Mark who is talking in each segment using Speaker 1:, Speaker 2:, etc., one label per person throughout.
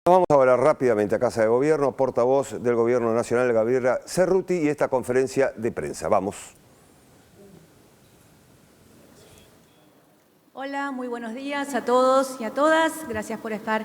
Speaker 1: Vamos ahora rápidamente a Casa de Gobierno, portavoz del Gobierno Nacional, Gabriela Cerruti, y esta conferencia de prensa. Vamos.
Speaker 2: Hola, muy buenos días a todos y a todas. Gracias por estar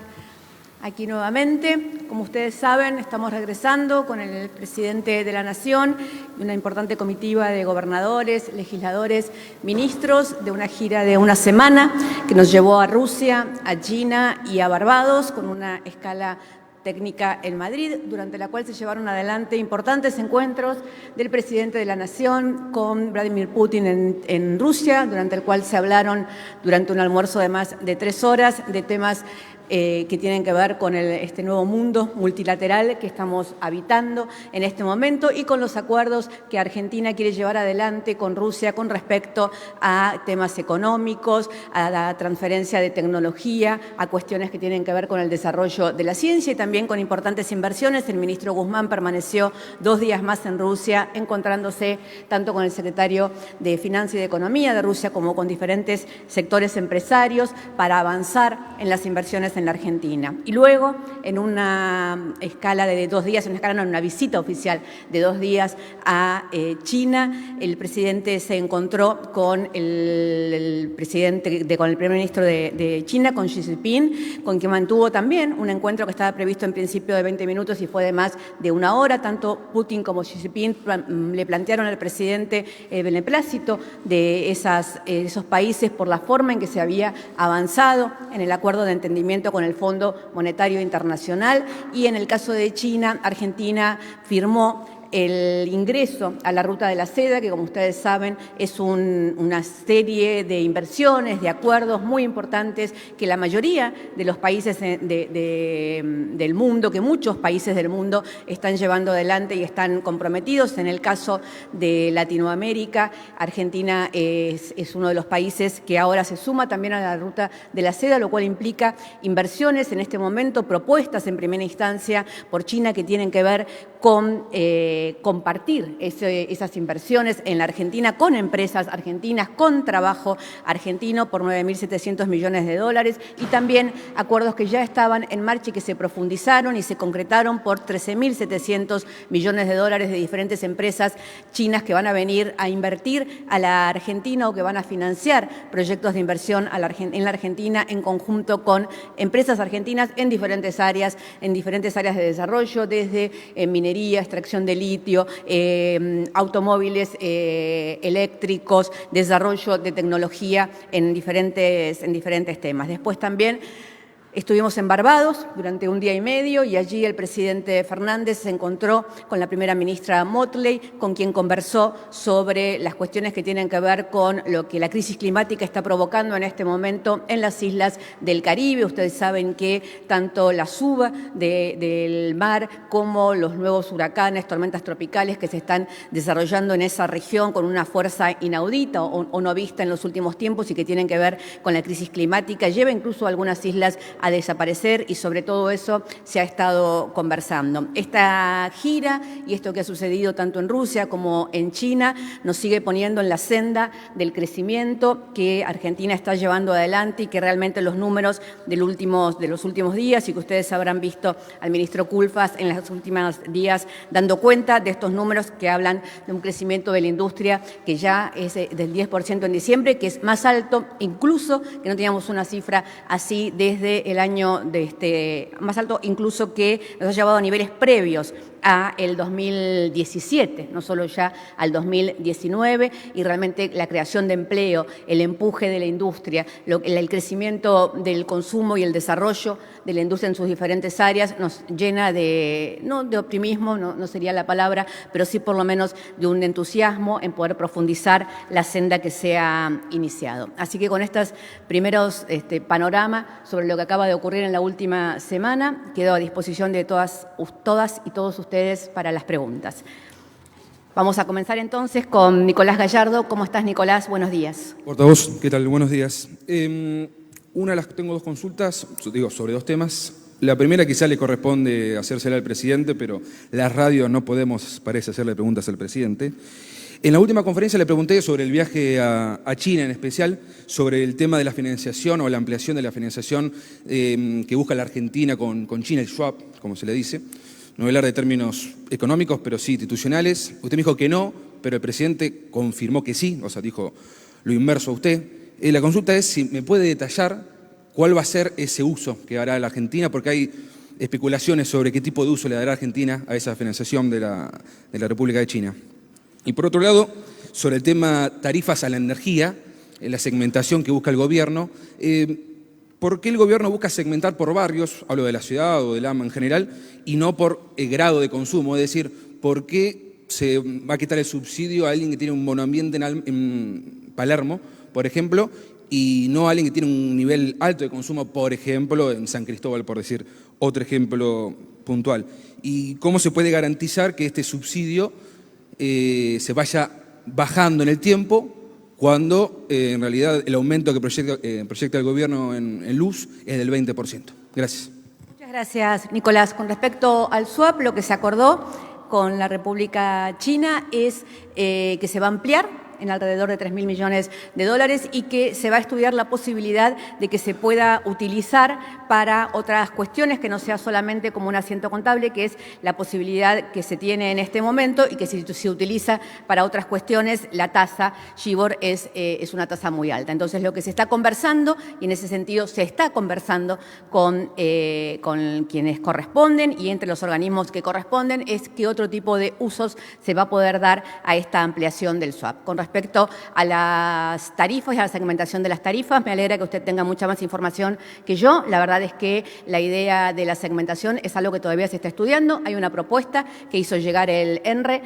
Speaker 2: aquí nuevamente. Como ustedes saben, estamos regresando con el presidente de la Nación y una importante comitiva de gobernadores, legisladores, ministros de una gira de una semana que nos llevó a Rusia, a China y a Barbados con una escala técnica en Madrid, durante la cual se llevaron adelante importantes encuentros del presidente de la Nación con Vladimir Putin en Rusia, durante el cual se hablaron durante un almuerzo de más de 3 horas de temas que tienen que ver con este nuevo mundo multilateral que estamos habitando en este momento y con los acuerdos que Argentina quiere llevar adelante con Rusia con respecto a temas económicos, a la transferencia de tecnología, a cuestiones que tienen que ver con el desarrollo de la ciencia y también con importantes inversiones. El ministro Guzmán permaneció 2 días más en Rusia, encontrándose tanto con el secretario de Finanzas y de Economía de Rusia como con diferentes sectores empresarios para avanzar en las inversiones en la Argentina. Y luego, en una escala de 2 días, en una visita oficial de 2 días a China, el presidente se encontró con el primer ministro de China, con Xi Jinping, con quien mantuvo también un encuentro que estaba previsto en principio de 20 minutos y fue de más de 1 hora. Tanto Putin como Xi Jinping le plantearon al presidente el beneplácito de esos países por la forma en que se había avanzado en el acuerdo de entendimiento con el Fondo Monetario Internacional y en el caso de China, Argentina firmó el ingreso a la Ruta de la Seda, que como ustedes saben es una serie de inversiones, de acuerdos muy importantes que la mayoría de los países del mundo, que muchos países del mundo están llevando adelante y están comprometidos. En el caso de Latinoamérica, Argentina es uno de los países que ahora se suma también a la Ruta de la Seda, lo cual implica inversiones en este momento, propuestas en primera instancia por China que tienen que ver con compartir esas inversiones en la Argentina con empresas argentinas, con trabajo argentino por 9.700 millones de dólares y también acuerdos que ya estaban en marcha y que se profundizaron y se concretaron por 13.700 millones de dólares de diferentes empresas chinas que van a venir a invertir a la Argentina o que van a financiar proyectos de inversión en la Argentina en conjunto con empresas argentinas en diferentes áreas de desarrollo, desde minería, extracción de litio, automóviles eléctricos, desarrollo de tecnología en diferentes temas. Después también estuvimos en Barbados durante 1 día y medio y allí el presidente Fernández se encontró con la primera ministra Motley, con quien conversó sobre las cuestiones que tienen que ver con lo que la crisis climática está provocando en este momento en las islas del Caribe. Ustedes saben que tanto la suba del mar como los nuevos huracanes, tormentas tropicales que se están desarrollando en esa región con una fuerza inaudita o no vista en los últimos tiempos y que tienen que ver con la crisis climática, lleva incluso a algunas islas a desaparecer y sobre todo eso se ha estado conversando. Esta gira y esto que ha sucedido tanto en Rusia como en China nos sigue poniendo en la senda del crecimiento que Argentina está llevando adelante y que realmente los números de los últimos días y que ustedes habrán visto al ministro Culfas en los últimos días dando cuenta de estos números que hablan de un crecimiento de la industria que ya es del 10% en diciembre, que es más alto incluso, que no teníamos una cifra así desde el año más alto incluso que nos ha llevado a niveles previos a el 2017, no solo ya al 2019, y realmente la creación de empleo, el empuje de la industria, el crecimiento del consumo y el desarrollo de la industria en sus diferentes áreas nos llena no de optimismo, no sería la palabra, pero sí por lo menos de un entusiasmo en poder profundizar la senda que se ha iniciado. Así que con estos primeros panoramas sobre lo que acaba de ocurrir en la última semana, quedo a disposición de todas y todos ustedes para las preguntas. Vamos a comenzar entonces con Nicolás Gallardo. ¿Cómo estás, Nicolás? Buenos días.
Speaker 3: Portavoz, ¿qué tal? Buenos días. Tengo 2 consultas, sobre 2 temas. La primera quizá le corresponde hacérsela al presidente, pero las radios no podemos, parece, hacerle preguntas al presidente. En la última conferencia le pregunté sobre el viaje a China, en especial sobre el tema de la financiación o la ampliación de la financiación que busca la Argentina con China, el swap, como se le dice. No voy a hablar de términos económicos, pero sí institucionales. Usted me dijo que no, pero el presidente confirmó que sí, o sea, dijo lo inverso a usted. La consulta es si me puede detallar cuál va a ser ese uso que hará la Argentina, porque hay especulaciones sobre qué tipo de uso le dará Argentina a esa financiación de la República de China. Y por otro lado, sobre el tema tarifas a la energía, la segmentación que busca el gobierno, ¿por qué el gobierno busca segmentar por barrios, hablo de la ciudad o del AMBA en general, y no por grado de consumo? Es decir, ¿por qué se va a quitar el subsidio a alguien que tiene un monoambiente en Palermo, por ejemplo, y no a alguien que tiene un nivel alto de consumo, por ejemplo, en San Cristóbal, por decir otro ejemplo puntual? ¿Y cómo se puede garantizar que este subsidio se vaya bajando en el tiempo cuando en realidad el aumento que proyecta el gobierno en luz es del 20%? Gracias.
Speaker 2: Muchas gracias, Nicolás. Con respecto al swap, lo que se acordó con la República China es que se va a ampliar en alrededor de 3.000 millones de dólares y que se va a estudiar la posibilidad de que se pueda utilizar para otras cuestiones que no sea solamente como un asiento contable, que es la posibilidad que se tiene en este momento y que si se utiliza para otras cuestiones, la tasa Shibor es una tasa muy alta. Entonces, lo que se está conversando, y en ese sentido se está conversando con quienes corresponden y entre los organismos que corresponden, es qué otro tipo de usos se va a poder dar a esta ampliación del swap. Con respecto a las tarifas y a la segmentación de las tarifas, me alegra que usted tenga mucha más información que yo. La verdad es que la idea de la segmentación es algo que todavía se está estudiando. Hay una propuesta que hizo llegar el ENRE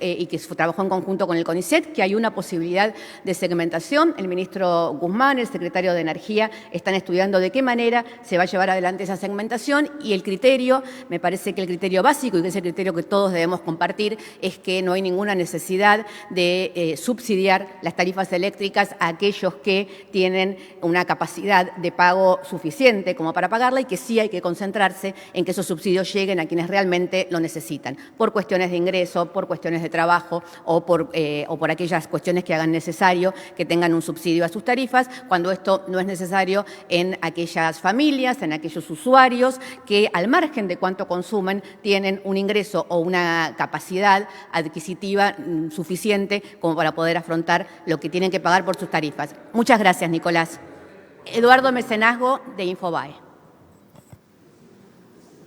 Speaker 2: y que trabajó en conjunto con el CONICET, que hay una posibilidad de segmentación. El ministro Guzmán, el secretario de Energía, están estudiando de qué manera se va a llevar adelante esa segmentación y el criterio, me parece que el criterio básico y que es el criterio que todos debemos compartir, es que no hay ninguna necesidad de subsidiar las tarifas eléctricas a aquellos que tienen una capacidad de pago suficiente como para pagarla y que sí hay que concentrarse en que esos subsidios lleguen a quienes realmente lo necesitan, por cuestiones de ingreso, por cuestiones de trabajo o por aquellas cuestiones que hagan necesario que tengan un subsidio a sus tarifas, cuando esto no es necesario en aquellas familias, en aquellos usuarios que al margen de cuánto consumen tienen un ingreso o una capacidad adquisitiva suficiente como para poder afrontar lo que tienen que pagar por sus tarifas. Muchas gracias, Nicolás. Eduardo Mecenazgo, de Infobae.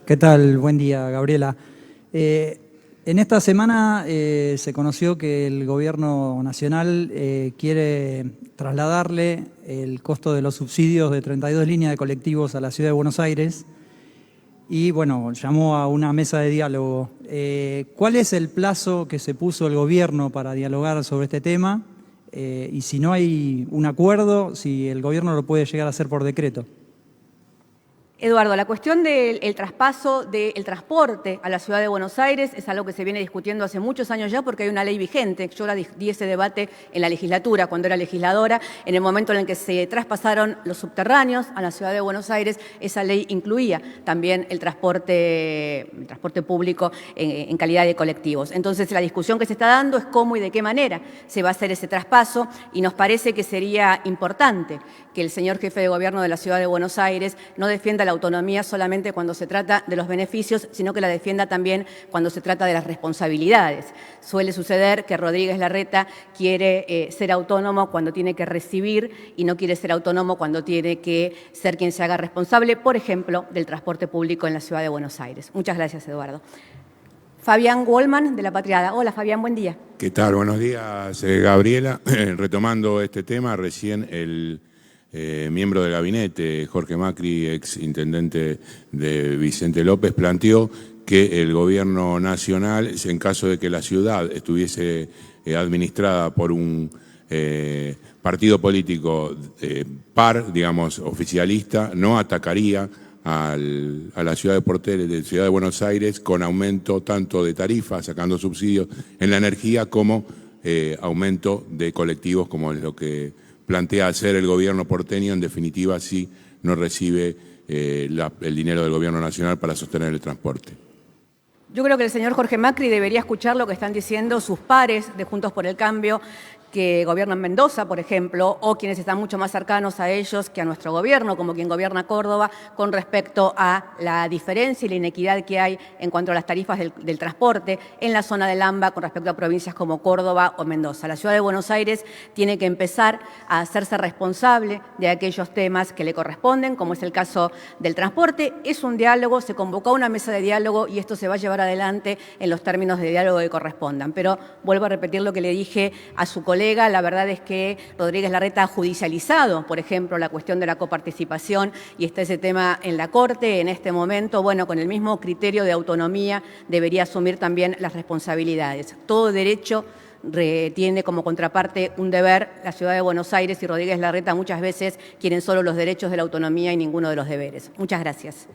Speaker 4: ¿Qué tal? Buen día, Gabriela. En esta semana se conoció que el Gobierno Nacional quiere trasladarle el costo de los subsidios de 32 líneas de colectivos a la Ciudad de Buenos Aires y, bueno, llamó a una mesa de diálogo. ¿Cuál es el plazo que se puso el Gobierno para dialogar sobre este tema? Y si no hay un acuerdo, si el Gobierno lo puede llegar a hacer por decreto.
Speaker 2: Eduardo, la cuestión del traspaso del transporte a la Ciudad de Buenos Aires es algo que se viene discutiendo hace muchos años ya porque hay una ley vigente. Yo di ese debate en la legislatura, cuando era legisladora, en el momento en el que se traspasaron los subterráneos a la Ciudad de Buenos Aires, esa ley incluía también el transporte público en calidad de colectivos. Entonces, la discusión que se está dando es cómo y de qué manera se va a hacer ese traspaso y nos parece que sería importante que el señor jefe de gobierno de la Ciudad de Buenos Aires no defienda la autonomía solamente cuando se trata de los beneficios, sino que la defienda también cuando se trata de las responsabilidades. Suele suceder que Rodríguez Larreta quiere ser autónomo cuando tiene que recibir y no quiere ser autónomo cuando tiene que ser quien se haga responsable, por ejemplo, del transporte público en la Ciudad de Buenos Aires. Muchas gracias, Eduardo. Fabián Wallman, de La Patriada. Hola, Fabián, buen día.
Speaker 5: ¿Qué tal? Buenos días, Gabriela. Retomando este tema, recién el miembro del gabinete, Jorge Macri, ex intendente de Vicente López, planteó que el gobierno nacional, en caso de que la ciudad estuviese administrada por un partido político par, digamos, oficialista, no atacaría a la ciudad de Ciudad de Buenos Aires con aumento tanto de tarifas, sacando subsidios en la energía, como aumento de colectivos, como es lo que plantea hacer el gobierno porteño, en definitiva, si no recibe el dinero del gobierno nacional para sostener el transporte.
Speaker 2: Yo creo que el señor Jorge Macri debería escuchar lo que están diciendo sus pares de Juntos por el Cambio, que gobiernan Mendoza, por ejemplo, o quienes están mucho más cercanos a ellos que a nuestro gobierno, como quien gobierna Córdoba, con respecto a la diferencia y la inequidad que hay en cuanto a las tarifas del transporte en la zona del AMBA con respecto a provincias como Córdoba o Mendoza. La Ciudad de Buenos Aires tiene que empezar a hacerse responsable de aquellos temas que le corresponden, como es el caso del transporte. Es un diálogo, se convocó a una mesa de diálogo y esto se va a llevar adelante en los términos de diálogo que correspondan. Pero vuelvo a repetir lo que le dije a su colega. La verdad es que Rodríguez Larreta ha judicializado, por ejemplo, la cuestión de la coparticipación y está ese tema en la Corte en este momento. Bueno, con el mismo criterio de autonomía debería asumir también las responsabilidades. Todo derecho tiene como contraparte un deber. La Ciudad de Buenos Aires y Rodríguez Larreta muchas veces quieren solo los derechos de la autonomía y ninguno de los deberes. Muchas gracias.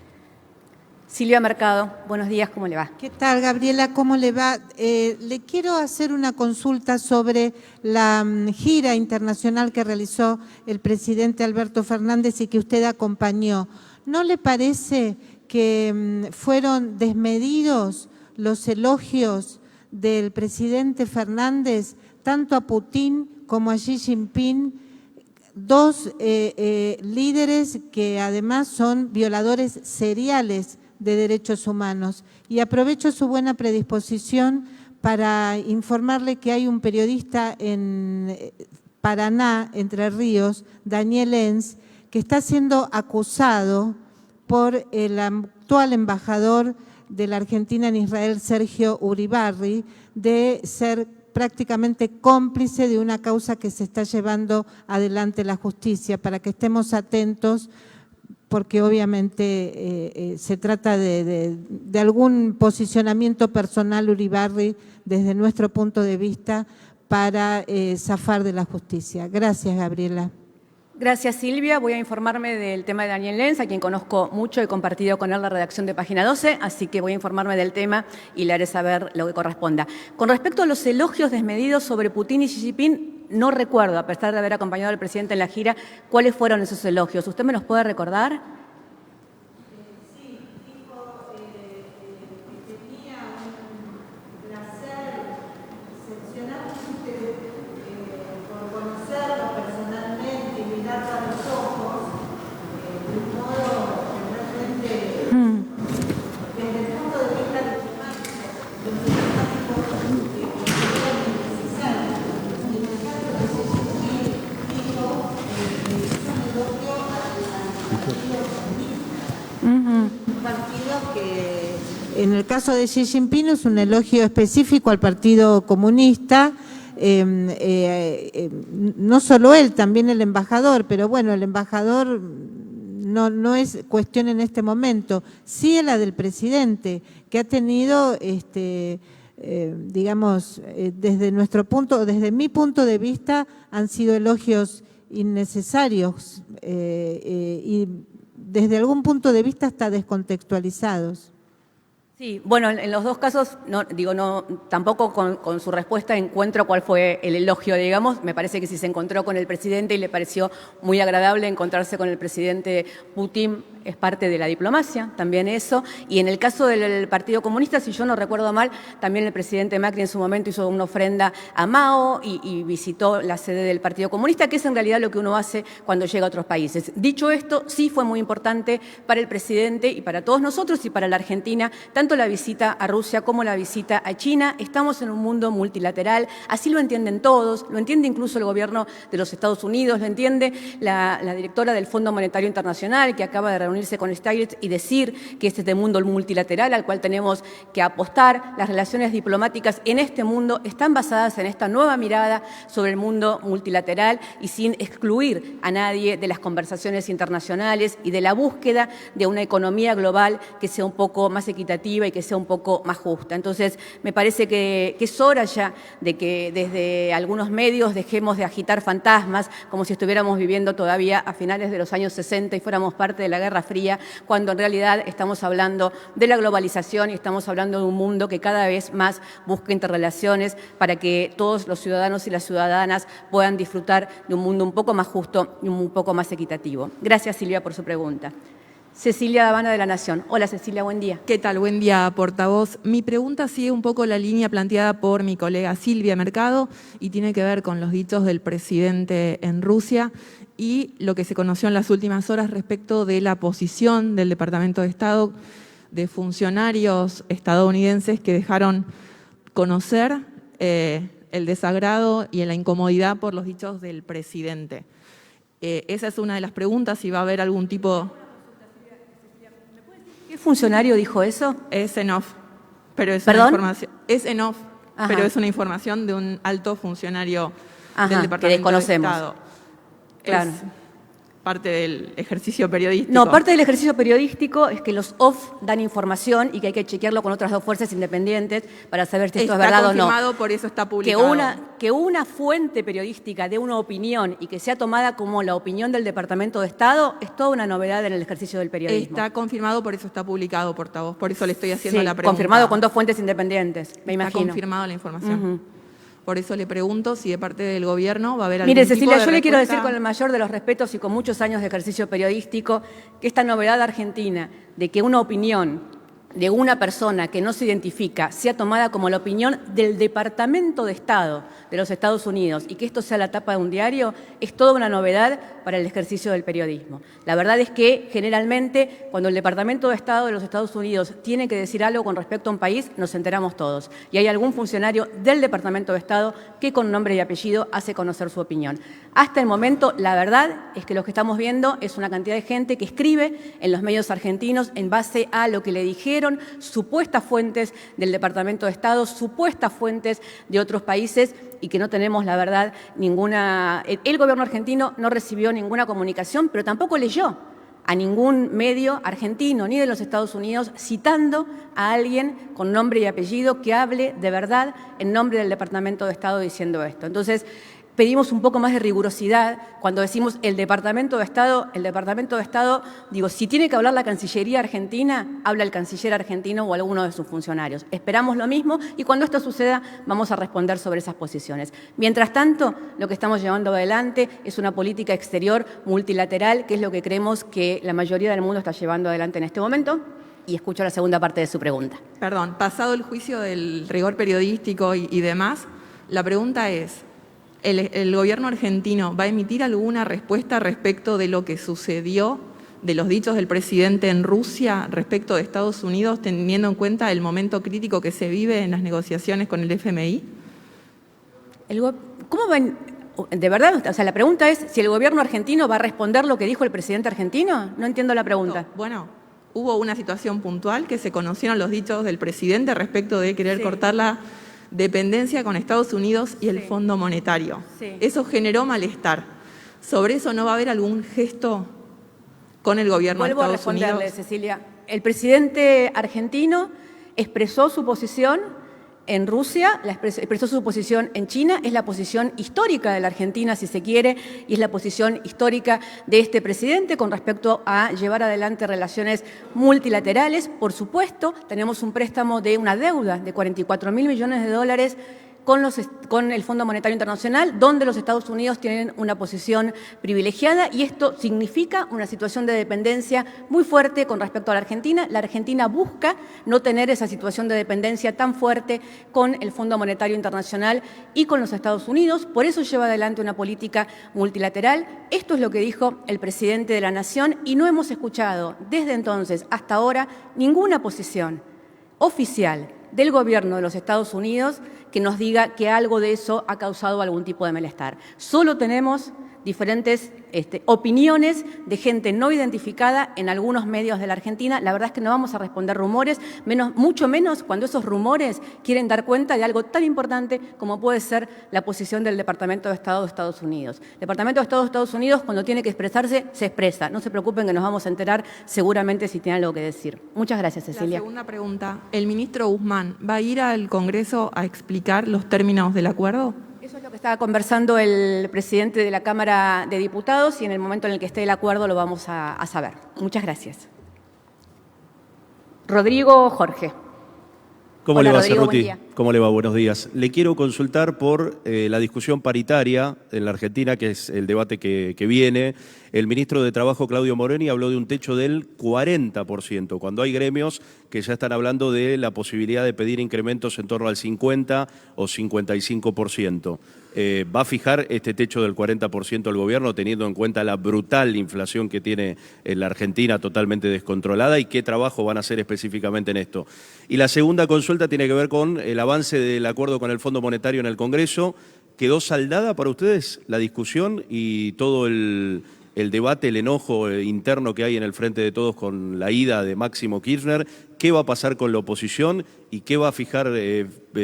Speaker 2: Silvia Mercado, buenos días, ¿cómo le va?
Speaker 6: ¿Qué tal, Gabriela? ¿Cómo le va? Le quiero hacer una consulta sobre la gira internacional que realizó el presidente Alberto Fernández y que usted acompañó. ¿No le parece que fueron desmedidos los elogios del presidente Fernández tanto a Putin como a Xi Jinping? Dos líderes que además son violadores seriales de derechos humanos. Y aprovecho su buena predisposición para informarle que hay un periodista en Paraná, Entre Ríos, Daniel Enz, que está siendo acusado por el actual embajador de la Argentina en Israel, Sergio Uribarri, de ser prácticamente cómplice de una causa que se está llevando adelante la justicia, para que estemos atentos, porque obviamente se trata de algún posicionamiento personal Uribarri desde nuestro punto de vista para zafar de la justicia. Gracias, Gabriela.
Speaker 2: Gracias, Silvia. Voy a informarme del tema de Daniel Enz, a quien conozco mucho, he compartido con él la redacción de Página 12, así que voy a informarme del tema y le haré saber lo que corresponda. Con respecto a los elogios desmedidos sobre Putin y Xi Jinping, no recuerdo, a pesar de haber acompañado al presidente en la gira, cuáles fueron esos elogios. ¿Usted me los puede recordar?
Speaker 6: Sí, dijo que tenía un placer excepcionalmente por conocerlo personalmente y mirarlo a los ojos de un modo realmente, desde el punto de vista diplomático, un partido que en el caso de Xi Jinping es un elogio específico al Partido Comunista, no solo él, también el embajador, pero bueno, el embajador no es cuestión en este momento, sí es la del presidente, que ha tenido, digamos, desde mi punto de vista, han sido elogios innecesarios y desde algún punto de vista hasta descontextualizados.
Speaker 2: Sí, bueno, en los dos casos, tampoco con su respuesta encuentro cuál fue el elogio, digamos. Me parece que si se encontró con el presidente y le pareció muy agradable encontrarse con el presidente Putin, es parte de la diplomacia, también eso. Y en el caso del Partido Comunista, si yo no recuerdo mal, también el presidente Macri en su momento hizo una ofrenda a Mao y visitó la sede del Partido Comunista, que es en realidad lo que uno hace cuando llega a otros países. Dicho esto, sí fue muy importante para el presidente y para todos nosotros y para la Argentina, tanto la visita a Rusia como la visita a China. Estamos en un mundo multilateral, así lo entienden todos, lo entiende incluso el gobierno de los Estados Unidos, lo entiende la directora del Fondo Monetario Internacional, que acaba de reunirse con Stiglitz y decir que este es el mundo multilateral al cual tenemos que apostar. Las relaciones diplomáticas en este mundo están basadas en esta nueva mirada sobre el mundo multilateral y sin excluir a nadie de las conversaciones internacionales y de la búsqueda de una economía global que sea un poco más equitativa y que sea un poco más justa. Entonces, me parece que es hora ya de que desde algunos medios dejemos de agitar fantasmas como si estuviéramos viviendo todavía a finales de los años 60 y fuéramos parte de la Guerra Fría, cuando en realidad estamos hablando de la globalización y estamos hablando de un mundo que cada vez más busca interrelaciones para que todos los ciudadanos y las ciudadanas puedan disfrutar de un mundo un poco más justo y un poco más equitativo. Gracias, Silvia, por su pregunta. Cecilia Davana de La Nación. Hola Cecilia, buen día.
Speaker 7: ¿Qué tal? Buen día, portavoz. Mi pregunta sigue un poco la línea planteada por mi colega Silvia Mercado y tiene que ver con los dichos del presidente en Rusia y lo que se conoció en las últimas horas respecto de la posición del Departamento de Estado de funcionarios estadounidenses que dejaron conocer el desagrado y la incomodidad por los dichos del presidente. Esa es una de las preguntas, si va a haber algún tipo...
Speaker 2: ¿Qué funcionario dijo eso?
Speaker 7: Es en off, pero es
Speaker 2: ¿Perdón?
Speaker 7: una información. Es en off,
Speaker 2: Ajá.
Speaker 7: pero es una información de un alto funcionario
Speaker 2: Ajá,
Speaker 7: del
Speaker 2: que
Speaker 7: Departamento de
Speaker 2: desconocemos.
Speaker 7: Estado.
Speaker 2: Claro.
Speaker 7: Es parte del ejercicio periodístico.
Speaker 2: No, parte del ejercicio periodístico es que los off dan información y que hay que chequearlo con otras dos fuerzas independientes para saber si esto es verdad o no.
Speaker 7: Está confirmado, por eso está publicado.
Speaker 2: Que una fuente periodística dé una opinión y que sea tomada como la opinión del Departamento de Estado es toda una novedad en el ejercicio del periodismo.
Speaker 7: Está confirmado, por eso está publicado, portavoz. Por eso le estoy haciendo
Speaker 2: Sí,
Speaker 7: la pregunta.
Speaker 2: confirmado con dos fuentes independientes, me imagino.
Speaker 7: Está confirmada la información.
Speaker 2: Ujú.
Speaker 7: Por eso le pregunto si de parte del gobierno va a haber algún
Speaker 2: Mire,
Speaker 7: tipo
Speaker 2: Cecilia,
Speaker 7: de
Speaker 2: yo le quiero
Speaker 7: respuesta.
Speaker 2: decir con el mayor de los respetos y con muchos años de ejercicio periodístico que esta novedad argentina de que una opinión de una persona que no se identifica sea tomada como la opinión del Departamento de Estado de los Estados Unidos y que esto sea la tapa de un diario es toda una novedad para el ejercicio del periodismo. La verdad es que generalmente cuando el Departamento de Estado de los Estados Unidos tiene que decir algo con respecto a un país, nos enteramos todos. Y hay algún funcionario del Departamento de Estado que con nombre y apellido hace conocer su opinión. Hasta el momento, la verdad es que lo que estamos viendo es una cantidad de gente que escribe en los medios argentinos en base a lo que le dijeron supuestas fuentes del Departamento de Estado, supuestas fuentes de otros países y que no tenemos, la verdad, ninguna... El gobierno argentino no recibió ninguna comunicación, pero tampoco leyó a ningún medio argentino ni de los Estados Unidos citando a alguien con nombre y apellido que hable de verdad en nombre del Departamento de Estado diciendo esto. Entonces, pedimos un poco más de rigurosidad cuando decimos el Departamento de Estado, digo, si tiene que hablar la Cancillería argentina, habla el canciller argentino o alguno de sus funcionarios. Esperamos lo mismo y cuando esto suceda vamos a responder sobre esas posiciones. Mientras tanto, lo que estamos llevando adelante es una política exterior multilateral, que es lo que creemos que la mayoría del mundo está llevando adelante en este momento. Y escucho la segunda parte de su pregunta.
Speaker 7: Perdón, pasado el juicio del rigor periodístico y demás, la pregunta es... ¿El gobierno argentino va a emitir alguna respuesta respecto de lo que sucedió, de los dichos del presidente en Rusia respecto de Estados Unidos, teniendo en cuenta el momento crítico que se vive en las negociaciones con el FMI?
Speaker 2: ¿Cómo ven? ¿De verdad? O sea, la pregunta es si el gobierno argentino va a responder lo que dijo el presidente argentino. No entiendo la pregunta.
Speaker 7: Bueno, hubo una situación puntual que se conocieron los dichos del presidente respecto de querer cortar la dependencia con Estados Unidos y el Fondo Monetario.
Speaker 2: Sí.
Speaker 7: Eso generó malestar. ¿Sobre eso no va a haber algún gesto con el gobierno de
Speaker 2: Vuelvo a
Speaker 7: Estados Unidos?
Speaker 2: responderle, Cecilia. El presidente argentino expresó su posición en Rusia, expresó su posición en China, es la posición histórica de la Argentina, si se quiere, y es la posición histórica de este presidente con respecto a llevar adelante relaciones multilaterales. Por supuesto, tenemos un préstamo de una deuda de 44.000 millones de dólares con el Fondo Monetario Internacional, donde los Estados Unidos tienen una posición privilegiada y esto significa una situación de dependencia muy fuerte con respecto a la Argentina. La Argentina busca no tener esa situación de dependencia tan fuerte con el Fondo Monetario Internacional y con los Estados Unidos, por eso lleva adelante una política multilateral. Esto es lo que dijo el presidente de la Nación y no hemos escuchado desde entonces hasta ahora ninguna posición oficial del gobierno de los Estados Unidos que nos diga que algo de eso ha causado algún tipo de malestar. Solo tenemos diferentes opiniones de gente no identificada en algunos medios de la Argentina. La verdad es que no vamos a responder rumores, mucho menos cuando esos rumores quieren dar cuenta de algo tan importante como puede ser la posición del Departamento de Estado de Estados Unidos. El Departamento de Estado de Estados Unidos, cuando tiene que expresarse, se expresa. No se preocupen que nos vamos a enterar seguramente si tiene algo que decir. Muchas gracias, Cecilia.
Speaker 7: La segunda pregunta. ¿El ministro Guzmán va a ir al Congreso a explicar los términos del acuerdo?
Speaker 2: Eso es lo que estaba conversando el presidente de la Cámara de Diputados y en el momento en el que esté el acuerdo lo vamos a saber. Muchas gracias. Rodrigo Jorge.
Speaker 8: ¿Cómo
Speaker 2: Hola,
Speaker 8: le va,
Speaker 2: Rodrigo, buen
Speaker 8: Cerruti?
Speaker 2: día.
Speaker 8: ¿Cómo le va? Buenos días. Le quiero consultar por la discusión paritaria en la Argentina, que es el debate que viene. El ministro de Trabajo, Claudio Moroni, habló de un techo del 40%, cuando hay gremios que ya están hablando de la posibilidad de pedir incrementos en torno al 50 o 55%. ¿Va a fijar este techo del 40% el gobierno, teniendo en cuenta la brutal inflación que tiene en la Argentina totalmente descontrolada? ¿Y qué trabajo van a hacer específicamente en esto? Y la segunda consulta tiene que ver con el avance del acuerdo con el Fondo Monetario en el Congreso. ¿Quedó saldada para ustedes la discusión y todo el debate, el enojo interno que hay en el Frente de Todos con la ida de Máximo Kirchner? ¿Qué va a pasar con la oposición y qué va a fijar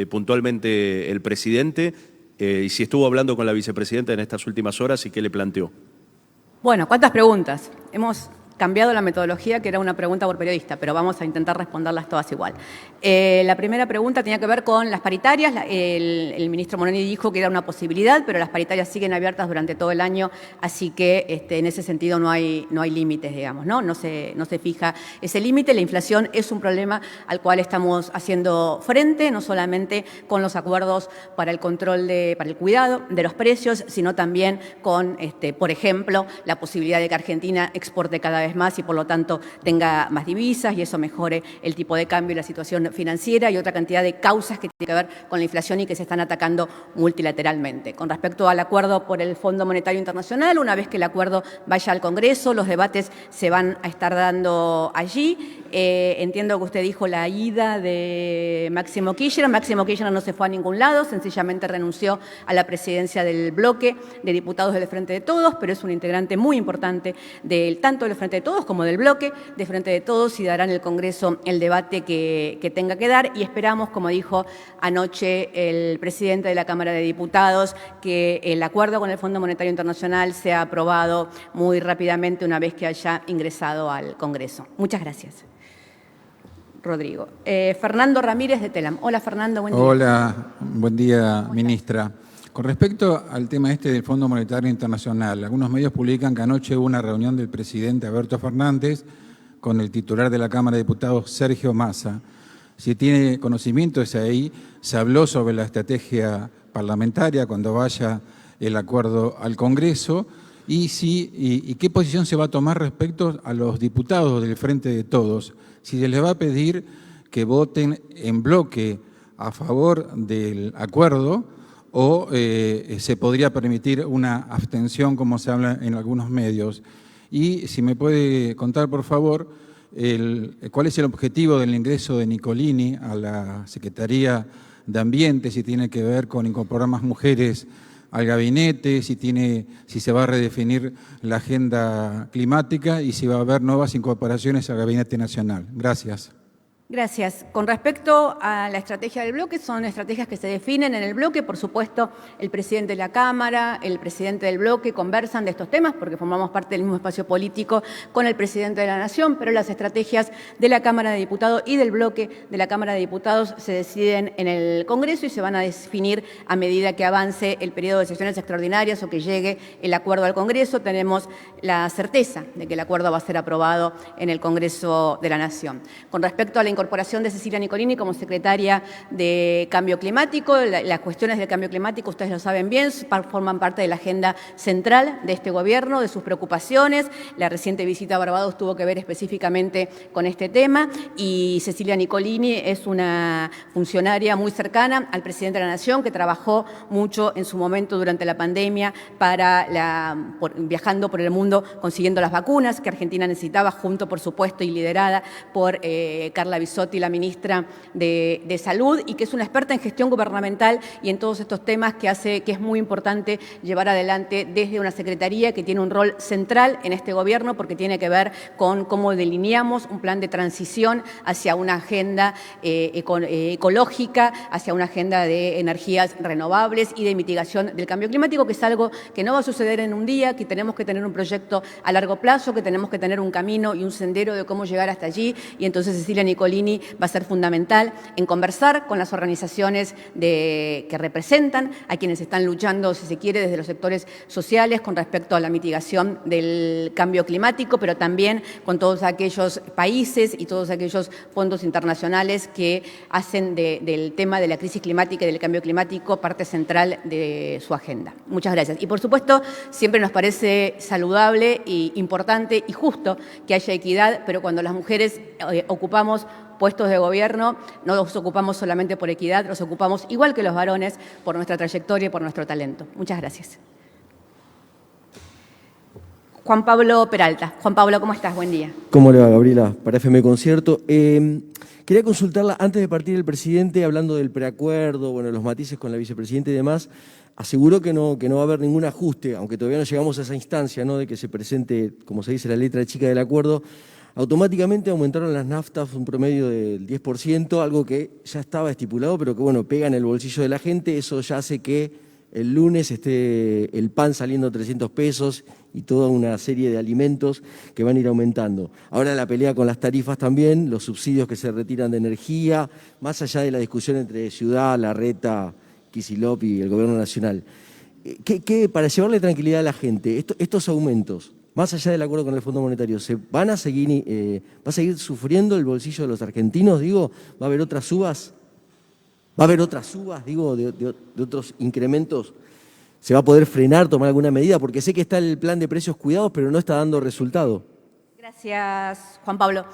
Speaker 8: puntualmente el presidente? Y si estuvo hablando con la vicepresidenta en estas últimas horas y qué le planteó.
Speaker 2: Bueno, ¿cuántas preguntas? Hemos cambiado la metodología, que era una pregunta por periodista, pero vamos a intentar responderlas todas igual. La primera pregunta tenía que ver con las paritarias. El ministro Moroni dijo que era una posibilidad, pero las paritarias siguen abiertas durante todo el año, así que en ese sentido no hay límites, digamos, ¿no? No se fija ese límite. La inflación es un problema al cual estamos haciendo frente, no solamente con los acuerdos para el control, para el cuidado de los precios, sino también con, por ejemplo, la posibilidad de que Argentina exporte cada vez más y por lo tanto tenga más divisas y eso mejore el tipo de cambio y la situación financiera y otra cantidad de causas que tienen que ver con la inflación y que se están atacando multilateralmente. Con respecto al acuerdo por el Fondo Monetario Internacional, una vez que el acuerdo vaya al Congreso, los debates se van a estar dando allí. Entiendo que usted dijo la ida de Máximo Kirchner. Máximo Kirchner no se fue a ningún lado, sencillamente renunció a la presidencia del bloque de diputados del Frente de Todos, pero es un integrante muy importante tanto del Frente de Todos como del bloque de Frente de Todos y dará en el Congreso el debate que tenga que dar y esperamos, como dijo anoche el presidente de la Cámara de Diputados, que el acuerdo con el Fondo Monetario Internacional sea aprobado muy rápidamente una vez que haya ingresado al Congreso. Muchas gracias. Rodrigo. Fernando Ramírez de Telam. Hola Fernando, buen día.
Speaker 9: Hola, buen día ministra. Con respecto al tema del Fondo Monetario Internacional, algunos medios publican que anoche hubo una reunión del presidente Alberto Fernández con el titular de la Cámara de Diputados, Sergio Massa. Si tiene conocimiento, ahí se habló sobre la estrategia parlamentaria cuando vaya el acuerdo al Congreso y qué posición se va a tomar respecto a los diputados del Frente de Todos. Si se les va a pedir que voten en bloque a favor del acuerdo o se podría permitir una abstención como se habla en algunos medios. Y si me puede contar, por favor, cuál es el objetivo del ingreso de Nicolini a la Secretaría de Ambiente, si tiene que ver con incorporar más mujeres al gabinete, si se va a redefinir la agenda climática y si va a haber nuevas incorporaciones al Gabinete Nacional. Gracias.
Speaker 2: Gracias. Con respecto a la estrategia del bloque, son estrategias que se definen en el bloque. Por supuesto, el presidente de la Cámara, el presidente del bloque conversan de estos temas porque formamos parte del mismo espacio político con el presidente de la Nación, pero las estrategias de la Cámara de Diputados y del bloque de la Cámara de Diputados se deciden en el Congreso y se van a definir a medida que avance el periodo de sesiones extraordinarias o que llegue el acuerdo al Congreso. Tenemos la certeza de que el acuerdo va a ser aprobado en el Congreso de la Nación. Con respecto a la incorporación de Cecilia Nicolini como secretaria de Cambio Climático. Las cuestiones del cambio climático, ustedes lo saben bien, forman parte de la agenda central de este gobierno, de sus preocupaciones. La reciente visita a Barbados tuvo que ver específicamente con este tema y Cecilia Nicolini es una funcionaria muy cercana al presidente de la Nación que trabajó mucho en su momento durante la pandemia viajando por el mundo consiguiendo las vacunas que Argentina necesitaba, junto, por supuesto, y liderada por Carla Bisotti, la ministra de Salud, y que es una experta en gestión gubernamental y en todos estos temas que hace que es muy importante llevar adelante desde una secretaría que tiene un rol central en este gobierno porque tiene que ver con cómo delineamos un plan de transición hacia una agenda ecológica, hacia una agenda de energías renovables y de mitigación del cambio climático, que es algo que no va a suceder en un día, que tenemos que tener un proyecto a largo plazo, que tenemos que tener un camino y un sendero de cómo llegar hasta allí, y entonces Cecilia Nicolini Mogherini va a ser fundamental en conversar con las organizaciones que representan a quienes están luchando, si se quiere, desde los sectores sociales con respecto a la mitigación del cambio climático, pero también con todos aquellos países y todos aquellos fondos internacionales que hacen del tema de la crisis climática y del cambio climático parte central de su agenda. Muchas gracias. Y por supuesto, siempre nos parece saludable e importante y justo que haya equidad, pero cuando las mujeres ocupamos puestos de gobierno, no los ocupamos solamente por equidad, los ocupamos igual que los varones por nuestra trayectoria y por nuestro talento. Muchas gracias. Juan Pablo Peralta. Juan Pablo, ¿cómo estás? Buen día.
Speaker 10: ¿Cómo le va, Gabriela? Para FM Concierto. Quería consultarla, antes de partir el presidente, hablando del preacuerdo, bueno, los matices con la vicepresidenta y demás, aseguró que no va a haber ningún ajuste, aunque todavía no llegamos a esa instancia, ¿no?, de que se presente, como se dice, la letra chica del acuerdo. Automáticamente aumentaron las naftas un promedio del 10%, algo que ya estaba estipulado, pero que, bueno, pega en el bolsillo de la gente. Eso ya hace que el lunes esté el pan saliendo a 300 pesos y toda una serie de alimentos que van a ir aumentando. Ahora la pelea con las tarifas también, los subsidios que se retiran de energía, más allá de la discusión entre Ciudad, Larreta, Kicillof y el Gobierno Nacional. Para llevarle tranquilidad a la gente, estos aumentos, más allá del acuerdo con el Fondo Monetario, ¿se van a seguir, va a seguir sufriendo el bolsillo de los argentinos? Digo, ¿va a haber otras subas? ¿Va a haber otras subas, digo, de otros incrementos? ¿Se va a poder frenar, tomar alguna medida? Porque sé que está el plan de precios cuidados, pero no está dando resultado.
Speaker 2: Gracias, Juan Pablo.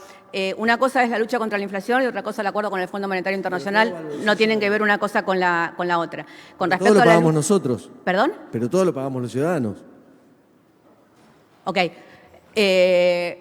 Speaker 2: Una cosa es la lucha contra la inflación y otra cosa el acuerdo con el Fondo Monetario Internacional. No tienen que ver una cosa con la otra. Con respecto
Speaker 10: todo lo
Speaker 2: a
Speaker 10: pagamos nosotros.
Speaker 2: ¿Perdón?
Speaker 10: Pero todo lo pagamos los ciudadanos.
Speaker 2: Ok.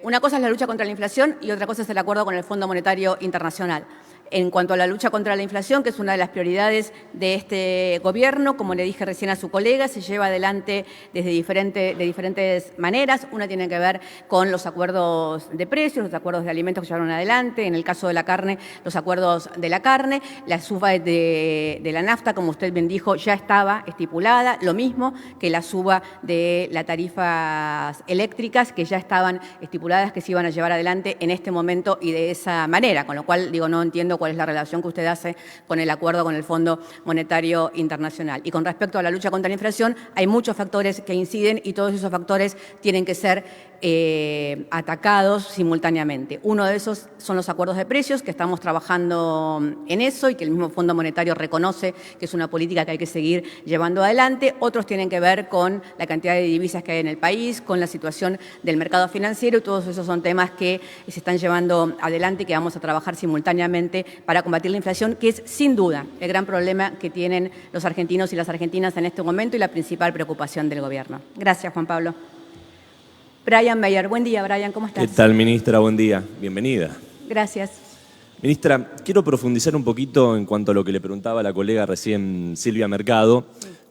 Speaker 2: Una cosa es la lucha contra la inflación y otra cosa es el acuerdo con el Fondo Monetario Internacional. En cuanto a la lucha contra la inflación, que es una de las prioridades de este gobierno, como le dije recién a su colega, se lleva adelante de diferentes maneras. Una tiene que ver con los acuerdos de precios, los acuerdos de alimentos que llevaron adelante, en el caso de la carne, los acuerdos de la carne, la suba de la nafta, como usted bien dijo, ya estaba estipulada, lo mismo que la suba de las tarifas eléctricas, que ya estaban estipuladas, que se iban a llevar adelante en este momento y de esa manera, con lo cual, digo, no entiendo cuál es la relación que usted hace con el acuerdo con el Fondo Monetario Internacional. Y con respecto a la lucha contra la inflación, hay muchos factores que inciden y todos esos factores tienen que ser atacados simultáneamente. Uno de esos son los acuerdos de precios, que estamos trabajando en eso y que el mismo Fondo Monetario reconoce que es una política que hay que seguir llevando adelante. Otros tienen que ver con la cantidad de divisas que hay en el país, con la situación del mercado financiero, y todos esos son temas que se están llevando adelante y que vamos a trabajar simultáneamente para combatir la inflación, que es sin duda el gran problema que tienen los argentinos y las argentinas en este momento y la principal preocupación del gobierno. Gracias, Juan Pablo. Brian Meyer. Buen día, Brian, ¿cómo estás?
Speaker 11: ¿Qué tal, ministra? Buen día. Bienvenida.
Speaker 2: Gracias.
Speaker 11: Ministra, quiero profundizar un poquito en cuanto a lo que le preguntaba la colega recién, Silvia Mercado,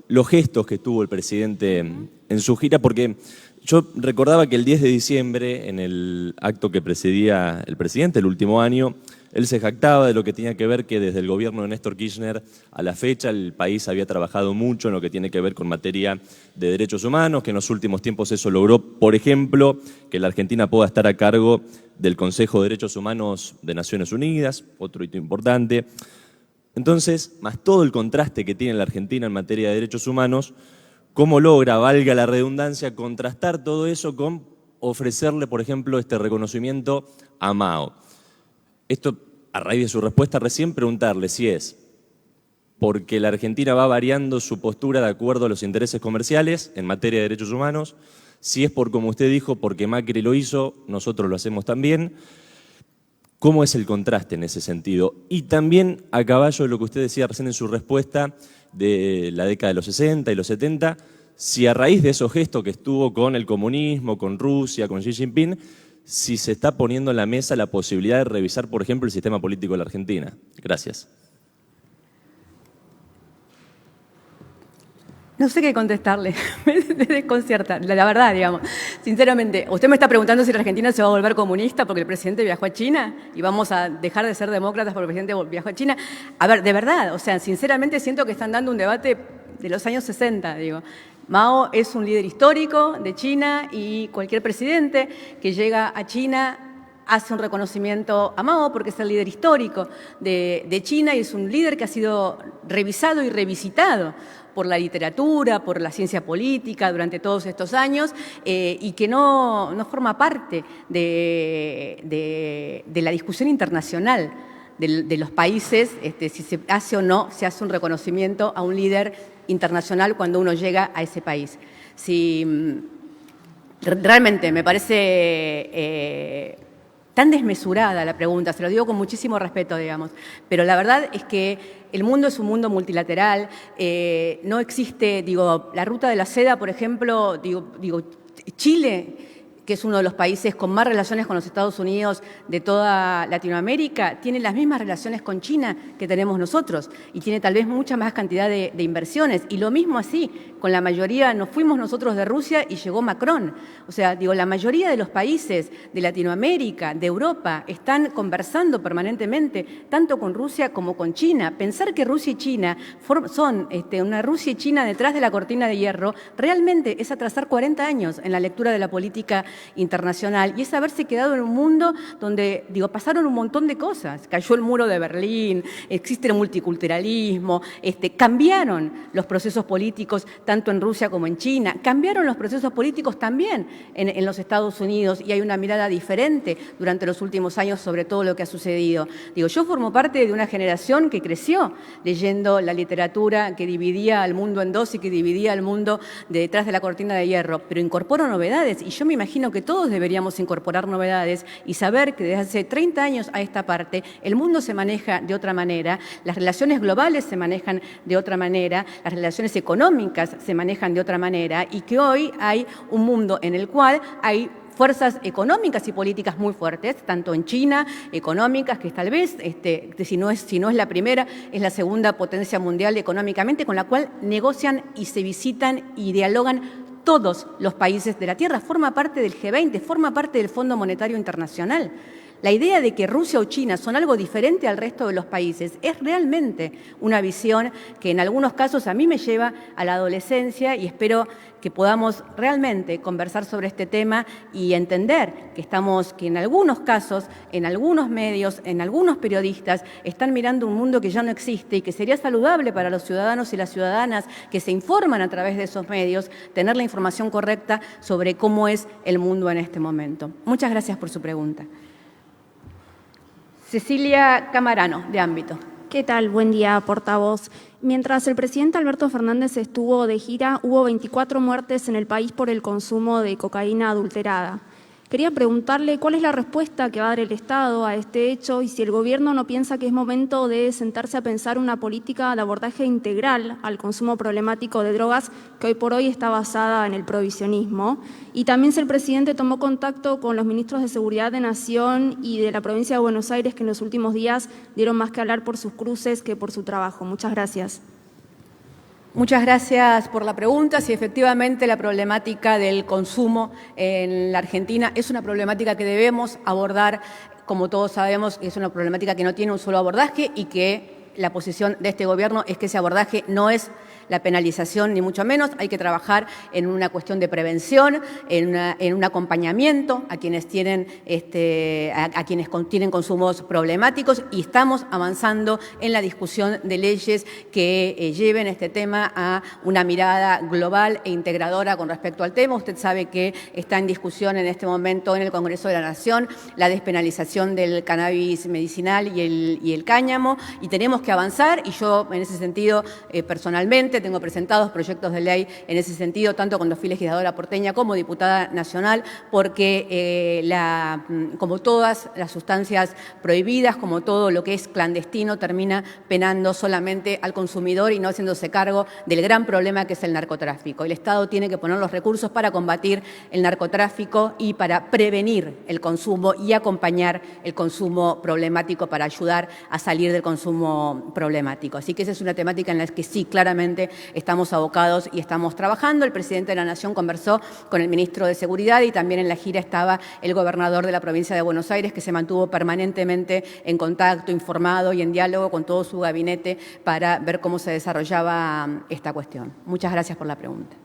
Speaker 11: los gestos que tuvo el presidente en su gira, porque yo recordaba que el 10 de diciembre, en el acto que precedía el presidente, el último año, él se jactaba de lo que tenía que ver que desde el gobierno de Néstor Kirchner a la fecha el país había trabajado mucho en lo que tiene que ver con materia de derechos humanos, que en los últimos tiempos eso logró, por ejemplo, que la Argentina pueda estar a cargo del Consejo de Derechos Humanos de Naciones Unidas, otro hito importante. Entonces, más todo el contraste que tiene la Argentina en materia de derechos humanos, ¿cómo logra, valga la redundancia, contrastar todo eso con ofrecerle, por ejemplo, este reconocimiento a Mao? Esto, a raíz de su respuesta recién, preguntarle si es porque la Argentina va variando su postura de acuerdo a los intereses comerciales en materia de derechos humanos, si es por, como usted dijo, porque Macri lo hizo, nosotros lo hacemos también. ¿Cómo es el contraste en ese sentido? Y también, a caballo de lo que usted decía recién en su respuesta de la década de los 60 y los 70, si a raíz de esos gestos que estuvo con el comunismo, con Rusia, con Xi Jinping, si se está poniendo en la mesa la posibilidad de revisar, por ejemplo, el sistema político de la Argentina. Gracias.
Speaker 2: No sé qué contestarle, me desconcierta, la verdad, digamos. Sinceramente, usted me está preguntando si la Argentina se va a volver comunista porque el presidente viajó a China y vamos a dejar de ser demócratas porque el presidente viajó a China. A ver, de verdad, o sea, sinceramente siento que están dando un debate de los años 60, digo. Mao es un líder histórico de China y cualquier presidente que llega a China hace un reconocimiento a Mao porque es el líder histórico de China y es un líder que ha sido revisado y revisitado por la literatura, por la ciencia política durante todos estos años y que no forma parte de la discusión internacional de los países, si se hace o no se hace un reconocimiento a un líder internacional cuando uno llega a ese país. Realmente me parece tan desmesurada la pregunta, se lo digo con muchísimo respeto, digamos, pero la verdad es que el mundo es un mundo multilateral, no existe, la ruta de la seda, por ejemplo, Chile, que es uno de los países con más relaciones con los Estados Unidos de toda Latinoamérica, tiene las mismas relaciones con China que tenemos nosotros y tiene tal vez mucha más cantidad de inversiones. Y lo mismo así, con la mayoría, nos fuimos nosotros de Rusia y llegó Macron. O sea, la mayoría de los países de Latinoamérica, de Europa, están conversando permanentemente, tanto con Rusia como con China. Pensar que Rusia y China son una Rusia y China detrás de la cortina de hierro, realmente es atrasar 40 años en la lectura de la política internacional y es haberse quedado en un mundo donde, pasaron un montón de cosas. Cayó el muro de Berlín, existe el multiculturalismo, cambiaron los procesos políticos tanto en Rusia como en China, cambiaron los procesos políticos también en los Estados Unidos y hay una mirada diferente durante los últimos años sobre todo lo que ha sucedido. Yo formo parte de una generación que creció leyendo la literatura que dividía al mundo en dos y que dividía al mundo detrás de la cortina de hierro, pero incorporo novedades y yo me imagino que todos deberíamos incorporar novedades y saber que desde hace 30 años a esta parte el mundo se maneja de otra manera, las relaciones globales se manejan de otra manera, las relaciones económicas se manejan de otra manera y que hoy hay un mundo en el cual hay fuerzas económicas y políticas muy fuertes, tanto en China, económicas, que tal vez, si no es la primera, es la segunda potencia mundial económicamente, con la cual negocian y se visitan y dialogan todos los países de la Tierra, forma parte del G20, forma parte del Fondo Monetario Internacional. La idea de que Rusia o China son algo diferente al resto de los países es realmente una visión que en algunos casos a mí me lleva a la adolescencia y espero que podamos realmente conversar sobre este tema y entender que en algunos casos, en algunos medios, en algunos periodistas, están mirando un mundo que ya no existe y que sería saludable para los ciudadanos y las ciudadanas que se informan a través de esos medios, tener la información correcta sobre cómo es el mundo en este momento. Muchas gracias por su pregunta. Cecilia Camarano, de Ámbito.
Speaker 12: ¿Qué tal? Buen día, portavoz. Mientras el presidente Alberto Fernández estuvo de gira, hubo 24 muertes en el país por el consumo de cocaína adulterada. Quería preguntarle cuál es la respuesta que va a dar el Estado a este hecho y si el Gobierno no piensa que es momento de sentarse a pensar una política de abordaje integral al consumo problemático de drogas que hoy por hoy está basada en el prohibicionismo. Y también si el presidente tomó contacto con los ministros de Seguridad de Nación y de la provincia de Buenos Aires, que en los últimos días dieron más que hablar por sus cruces que por su trabajo. Muchas gracias.
Speaker 2: Muchas gracias por la pregunta. Sí, efectivamente, la problemática del consumo en la Argentina es una problemática que debemos abordar. Como todos sabemos, es una problemática que no tiene un solo abordaje y que la posición de este Gobierno es que ese abordaje no es la penalización, ni mucho menos. Hay que trabajar en una cuestión de prevención, en un acompañamiento a quienes tienen consumos problemáticos y estamos avanzando en la discusión de leyes que lleven este tema a una mirada global e integradora con respecto al tema. Usted sabe que está en discusión en este momento en el Congreso de la Nación la despenalización del cannabis medicinal y el cáñamo y tenemos que avanzar y yo en ese sentido personalmente tengo presentados proyectos de ley en ese sentido, tanto cuando fui legisladora porteña como diputada nacional, porque como todas las sustancias prohibidas, como todo lo que es clandestino, termina penando solamente al consumidor y no haciéndose cargo del gran problema que es el narcotráfico. El Estado tiene que poner los recursos para combatir el narcotráfico y para prevenir el consumo y acompañar el consumo problemático para ayudar a salir del consumo problemático. Así que esa es una temática en la que sí, claramente, estamos abocados y estamos trabajando. El presidente de la Nación conversó con el ministro de Seguridad y también en la gira estaba el gobernador de la provincia de Buenos Aires, que se mantuvo permanentemente en contacto, informado y en diálogo con todo su gabinete para ver cómo se desarrollaba esta cuestión. Muchas gracias por la pregunta.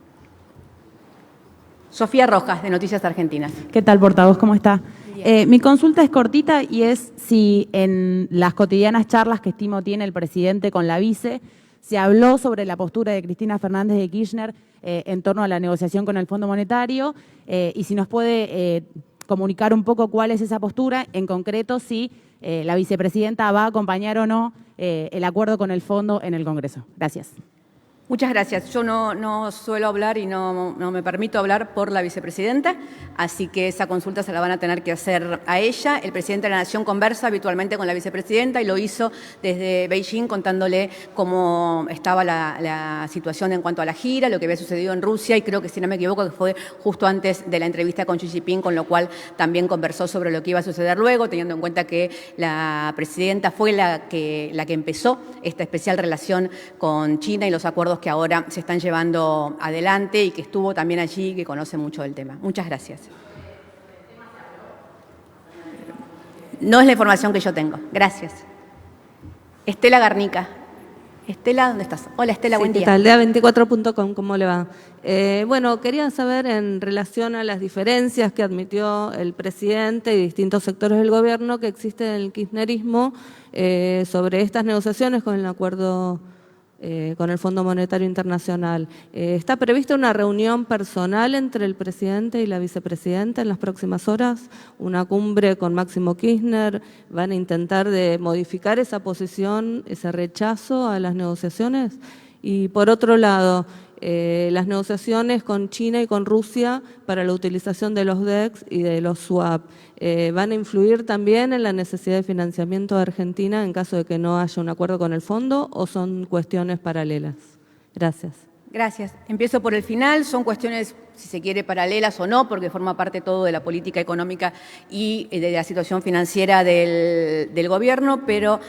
Speaker 2: Sofía Rojas, de Noticias Argentinas.
Speaker 13: ¿Qué tal, portavoz? ¿Cómo está? Mi consulta es cortita y es si en las cotidianas charlas que estimo tiene el presidente con la vice, se habló sobre la postura de Cristina Fernández de Kirchner en torno a la negociación con el Fondo Monetario y si nos puede comunicar un poco cuál es esa postura, en concreto si la vicepresidenta va a acompañar o no el acuerdo con el fondo en el Congreso. Gracias.
Speaker 2: Muchas gracias. Yo no suelo hablar y no me permito hablar por la vicepresidenta, así que esa consulta se la van a tener que hacer a ella. El presidente de la Nación conversa habitualmente con la vicepresidenta y lo hizo desde Beijing contándole cómo estaba la situación en cuanto a la gira, lo que había sucedido en Rusia y creo que, si no me equivoco, que fue justo antes de la entrevista con Xi Jinping, con lo cual también conversó sobre lo que iba a suceder luego, teniendo en cuenta que la presidenta fue la que empezó esta especial relación con China y los acuerdos que ahora se están llevando adelante y que estuvo también allí y que conoce mucho del tema. Muchas gracias. No es la información que yo tengo. Gracias. Estela Garnica. Estela, ¿dónde estás? Hola Estela, buen día.
Speaker 14: ¿Qué tal? DEA24.com, ¿cómo le va? Bueno, quería saber en relación a las diferencias que admitió el presidente y distintos sectores del gobierno que existen en el kirchnerismo sobre estas negociaciones con el acuerdo con el Fondo Monetario Internacional. ¿Está prevista una reunión personal entre el presidente y la vicepresidenta en las próximas horas? ¿Una cumbre con Máximo Kirchner? ¿Van a intentar de modificar esa posición, ese rechazo a las negociaciones? Y por otro lado, las negociaciones con China y con Rusia para la utilización de los DEX y de los swap, ¿van a influir también en la necesidad de financiamiento de Argentina en caso de que no haya un acuerdo con el fondo o son cuestiones paralelas? Gracias.
Speaker 2: Gracias. Empiezo por el final. Son cuestiones, si se quiere, paralelas o no, porque forma parte todo de la política económica y de la situación financiera del gobierno, pero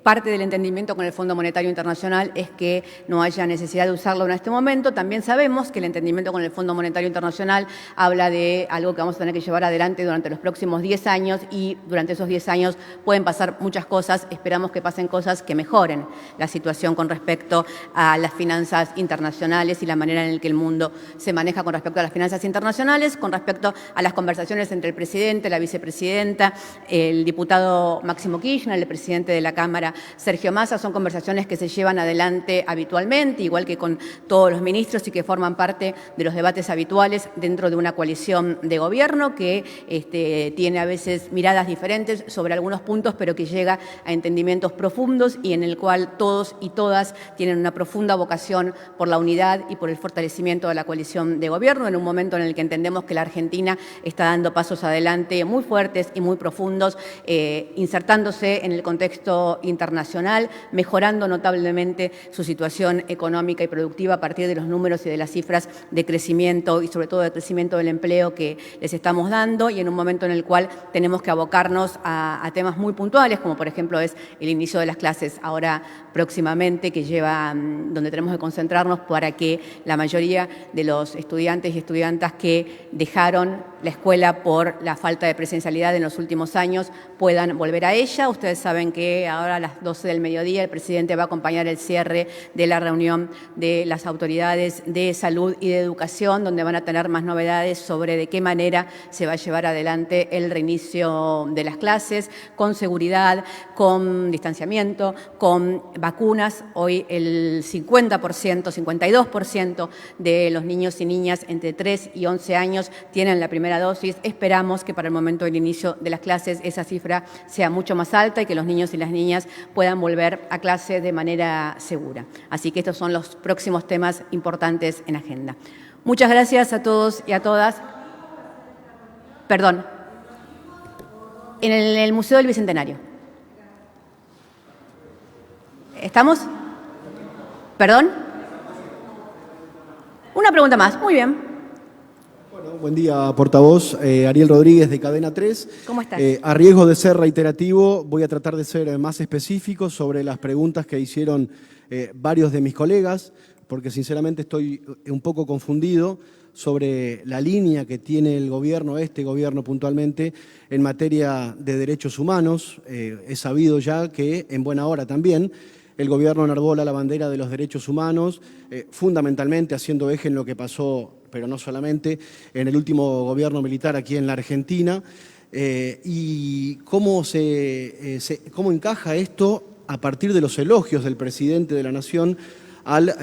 Speaker 2: parte del entendimiento con el Fondo Monetario Internacional es que no haya necesidad de usarlo en este momento. También sabemos que el entendimiento con el Fondo Monetario Internacional habla de algo que vamos a tener que llevar adelante durante los próximos 10 años y durante esos 10 años pueden pasar muchas cosas. Esperamos que pasen cosas que mejoren la situación con respecto a las finanzas internacionales y la manera en la que el mundo se maneja con respecto a las finanzas internacionales, con respecto a las conversaciones entre el presidente, la vicepresidenta, el diputado Máximo Kirchner, el presidente de la Cámara Sergio Massa. Son conversaciones que se llevan adelante habitualmente, igual que con todos los ministros y que forman parte de los debates habituales dentro de una coalición de gobierno que tiene a veces miradas diferentes sobre algunos puntos, pero que llega a entendimientos profundos y en el cual todos y todas tienen una profunda vocación por la unidad y por el fortalecimiento de la coalición de gobierno en un momento en el que entendemos que la Argentina está dando pasos adelante muy fuertes y muy profundos, insertándose en el contexto internacional, mejorando notablemente su situación económica y productiva a partir de los números y de las cifras de crecimiento y sobre todo de crecimiento del empleo que les estamos dando y en un momento en el cual tenemos que abocarnos a temas muy puntuales, como por ejemplo es el inicio de las clases ahora próximamente, donde tenemos que concentrarnos para que la mayoría de los estudiantes y estudiantas que dejaron la escuela por la falta de presencialidad en los últimos años puedan volver a ella. Ustedes saben que ahora a las 12 del mediodía el presidente va a acompañar el cierre de la reunión de las autoridades de salud y de educación, donde van a tener más novedades sobre de qué manera se va a llevar adelante el reinicio de las clases, con seguridad, con distanciamiento, con vacunas. Hoy el 52% de los niños y niñas entre 3 y 11 años tienen la primera dosis. Esperamos que para el momento del inicio de las clases esa cifra sea mucho más alta y que los niños y las niñas puedan volver a clase de manera segura. Así que estos son los próximos temas importantes en agenda. Muchas gracias a todos y a todas. Perdón. En el Museo del Bicentenario. ¿Estamos? ¿Perdón? Una pregunta más. Muy bien.
Speaker 15: Bueno, buen día, portavoz. Ariel Rodríguez, de Cadena 3.
Speaker 2: ¿Cómo estás?
Speaker 15: A riesgo de ser reiterativo, voy a tratar de ser más específico sobre las preguntas que hicieron varios de mis colegas, porque sinceramente estoy un poco confundido sobre la línea que tiene el gobierno, este gobierno puntualmente, en materia de derechos humanos. He sabido ya que, en buena hora también, el gobierno enarbola la bandera de los derechos humanos, fundamentalmente haciendo eje en lo que pasó pero no solamente, en el último gobierno militar aquí en la Argentina, y cómo encaja esto a partir de los elogios del presidente de la Nación al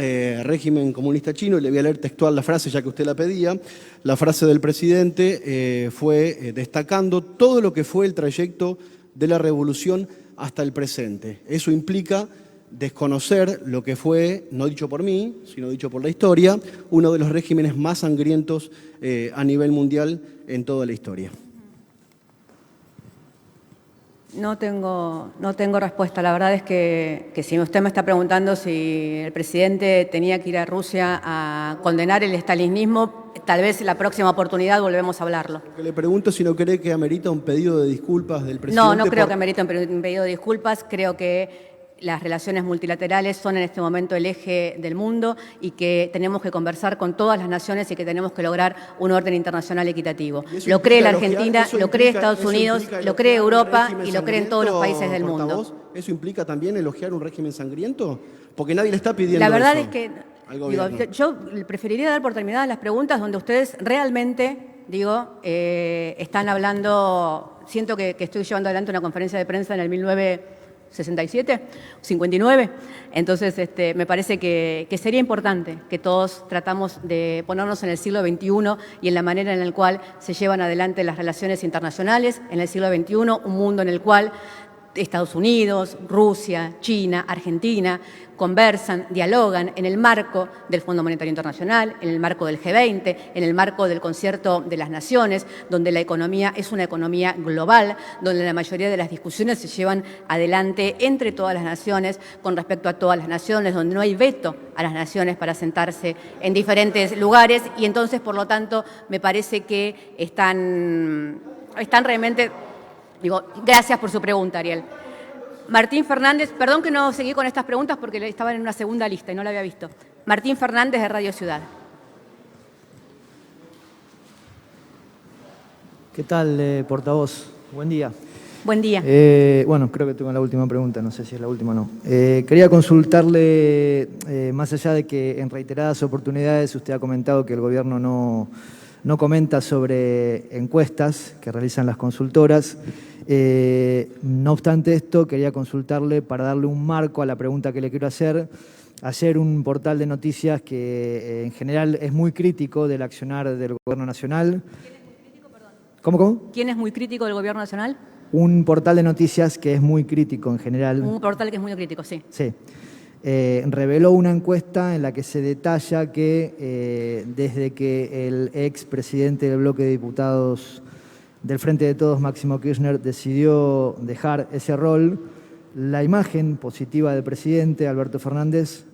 Speaker 15: régimen comunista chino. Y le voy a leer textual la frase, ya que usted la pedía. La frase del presidente fue destacando todo lo que fue el trayecto de la revolución hasta el presente. Eso implica desconocer lo que fue, no dicho por mí, sino dicho por la historia, uno de los regímenes más sangrientos a nivel mundial en toda la historia.
Speaker 2: No tengo respuesta. La verdad es que si usted me está preguntando si el presidente tenía que ir a Rusia a condenar el estalinismo, tal vez en la próxima oportunidad volvemos a hablarlo.
Speaker 15: Lo que le pregunto si no cree que amerita un pedido de disculpas del presidente.
Speaker 2: No creo que amerita un pedido de disculpas. Creo que las relaciones multilaterales son en este momento el eje del mundo y que tenemos que conversar con todas las naciones y que tenemos que lograr un orden internacional equitativo. Lo cree la Argentina, lo cree Estados Unidos, lo cree Europa y lo creen todos los países del mundo.
Speaker 15: ¿Eso implica también elogiar un régimen sangriento? Porque nadie le está pidiendo
Speaker 2: La verdad
Speaker 15: eso
Speaker 2: es que
Speaker 15: al
Speaker 2: yo preferiría dar por terminadas las preguntas donde ustedes realmente, están hablando. Siento que estoy llevando adelante una conferencia de prensa en el 1967, 59. Entonces, me parece que sería importante que todos tratamos de ponernos en el siglo XXI y en la manera en la cual se llevan adelante las relaciones internacionales en el siglo XXI, un mundo en el cual Estados Unidos, Rusia, China, Argentina conversan, dialogan en el marco del Fondo Monetario Internacional, en el marco del G20, en el marco del Concierto de las Naciones, donde la economía es una economía global, donde la mayoría de las discusiones se llevan adelante entre todas las naciones, con respecto a todas las naciones, donde no hay veto a las naciones para sentarse en diferentes lugares y entonces, por lo tanto, me parece que están realmente... gracias por su pregunta, Ariel. Martín Fernández, perdón que no seguí con estas preguntas porque estaban en una segunda lista y no la había visto. Martín Fernández, de Radio Ciudad.
Speaker 16: ¿Qué tal, portavoz? Buen día.
Speaker 2: Buen día.
Speaker 16: Bueno, creo que tengo la última pregunta, no sé si es la última o no. Quería consultarle, más allá de que en reiteradas oportunidades usted ha comentado que el gobierno no comenta sobre encuestas que realizan las consultoras. No obstante esto, quería consultarle para darle un marco a la pregunta que le quiero hacer. Ayer un portal de noticias que en general es muy crítico del accionar del Gobierno Nacional.
Speaker 2: ¿Quién es muy crítico, perdón?
Speaker 16: ¿Cómo?
Speaker 2: ¿Quién es muy crítico del Gobierno Nacional?
Speaker 16: Un portal de noticias que es muy crítico en general.
Speaker 2: Un portal que es muy crítico, sí.
Speaker 16: Sí. Reveló una encuesta en la que se detalla que desde que el expresidente del bloque de diputados del Frente de Todos, Máximo Kirchner, decidió dejar ese rol, la imagen positiva del presidente, Alberto Fernández,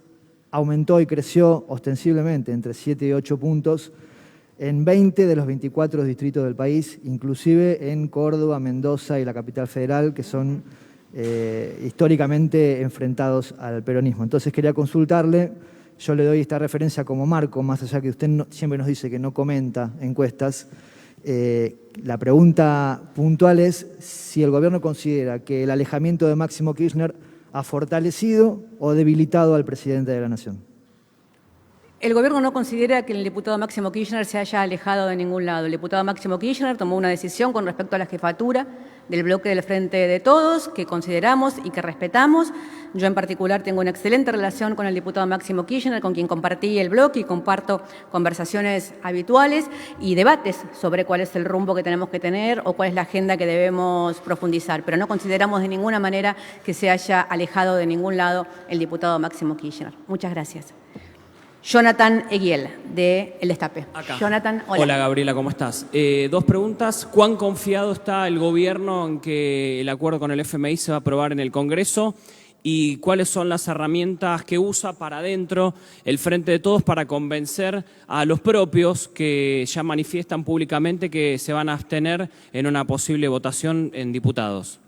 Speaker 16: aumentó y creció ostensiblemente entre 7 y 8 puntos en 20 de los 24 distritos del país, inclusive en Córdoba, Mendoza y la capital federal, que son históricamente enfrentados al peronismo. Entonces quería consultarle, yo le doy esta referencia como marco, más allá que usted siempre nos dice que no comenta encuestas. La pregunta puntual es si el gobierno considera que el alejamiento de Máximo Kirchner ha fortalecido o debilitado al presidente de la Nación.
Speaker 2: El gobierno no considera que el diputado Máximo Kirchner se haya alejado de ningún lado. El diputado Máximo Kirchner tomó una decisión con respecto a la jefatura del bloque del Frente de Todos, que consideramos y que respetamos. Yo en particular tengo una excelente relación con el diputado Máximo Kirchner, con quien compartí el bloque y comparto conversaciones habituales y debates sobre cuál es el rumbo que tenemos que tener o cuál es la agenda que debemos profundizar. Pero no consideramos de ninguna manera que se haya alejado de ningún lado el diputado Máximo Kirchner. Muchas gracias. Jonathan Eguiel, de El Destape.
Speaker 17: Acá.
Speaker 2: Jonathan, hola.
Speaker 17: Hola, Gabriela, ¿cómo estás? Dos preguntas. ¿Cuán confiado está el gobierno en que el acuerdo con el FMI se va a aprobar en el Congreso? ¿Y cuáles son las herramientas que usa para adentro el Frente de Todos para convencer a los propios que ya manifiestan públicamente que se van a abstener en una posible votación en diputados?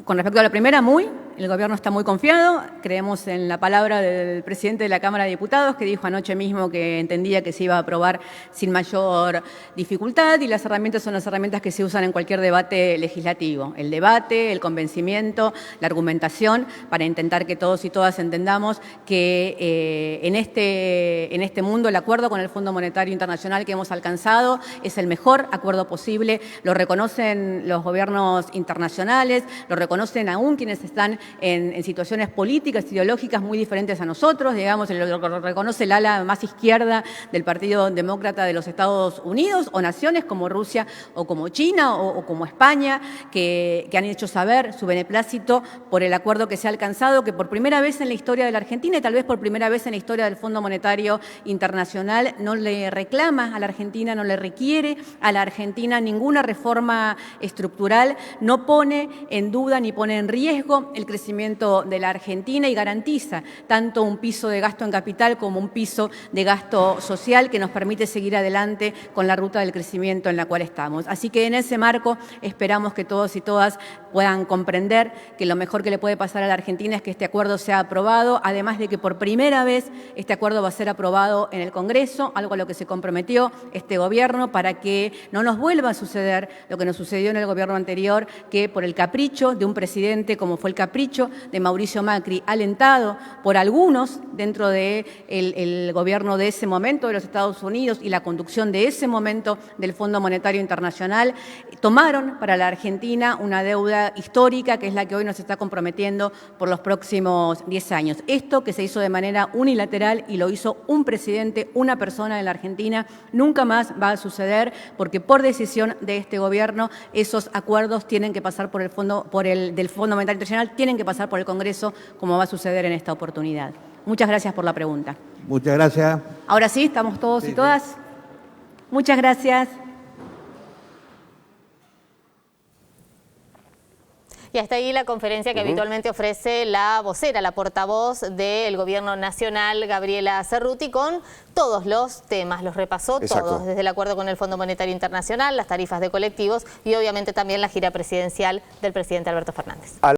Speaker 2: Con respecto a la primera, muy el gobierno está muy confiado, creemos en la palabra del presidente de la Cámara de Diputados, que dijo anoche mismo que entendía que se iba a aprobar sin mayor dificultad, y las herramientas son las herramientas que se usan en cualquier debate legislativo. El debate, el convencimiento, la argumentación, para intentar que todos y todas entendamos que en este mundo el acuerdo con el Fondo Monetario Internacional que hemos alcanzado es el mejor acuerdo posible. Lo reconocen los gobiernos internacionales, lo reconocen aún quienes están en situaciones políticas, ideológicas muy diferentes a nosotros, digamos, lo reconoce el ala más izquierda del Partido Demócrata de los Estados Unidos, o naciones como Rusia o como China o como España, que han hecho saber su beneplácito por el acuerdo que se ha alcanzado, que por primera vez en la historia de la Argentina y tal vez por primera vez en la historia del Fondo Monetario Internacional no le reclama a la Argentina, no le requiere a la Argentina ninguna reforma estructural, no pone en duda ni pone en riesgo el crecimiento de la Argentina y garantiza tanto un piso de gasto en capital como un piso de gasto social que nos permite seguir adelante con la ruta del crecimiento en la cual estamos. Así que en ese marco esperamos que todos y todas puedan comprender que lo mejor que le puede pasar a la Argentina es que este acuerdo sea aprobado, además de que por primera vez este acuerdo va a ser aprobado en el Congreso, algo a lo que se comprometió este gobierno, para que no nos vuelva a suceder lo que nos sucedió en el gobierno anterior, que por el capricho de un presidente, como fue el capricho de Mauricio Macri, alentado por algunos dentro del gobierno de ese momento de los Estados Unidos y la conducción de ese momento del Fondo Monetario Internacional, tomaron para la Argentina una deuda histórica que es la que hoy nos está comprometiendo por los próximos 10 años. Esto que se hizo de manera unilateral y lo hizo un presidente, una persona en la Argentina, nunca más va a suceder, porque por decisión de este gobierno esos acuerdos tienen que pasar por el Fondo Monetario Internacional, tienen que pasar por el Congreso, como va a suceder en esta oportunidad. Muchas gracias por la pregunta.
Speaker 18: Muchas gracias.
Speaker 2: Ahora sí, ¿estamos todos y todas? Muchas gracias.
Speaker 19: Y hasta ahí la conferencia que habitualmente ofrece la vocera, la portavoz del Gobierno Nacional, Gabriela Cerruti, con todos los temas. Los repasó todos, desde el acuerdo con el Fondo Monetario Internacional, las tarifas de colectivos y obviamente también la gira presidencial del presidente Alberto Fernández.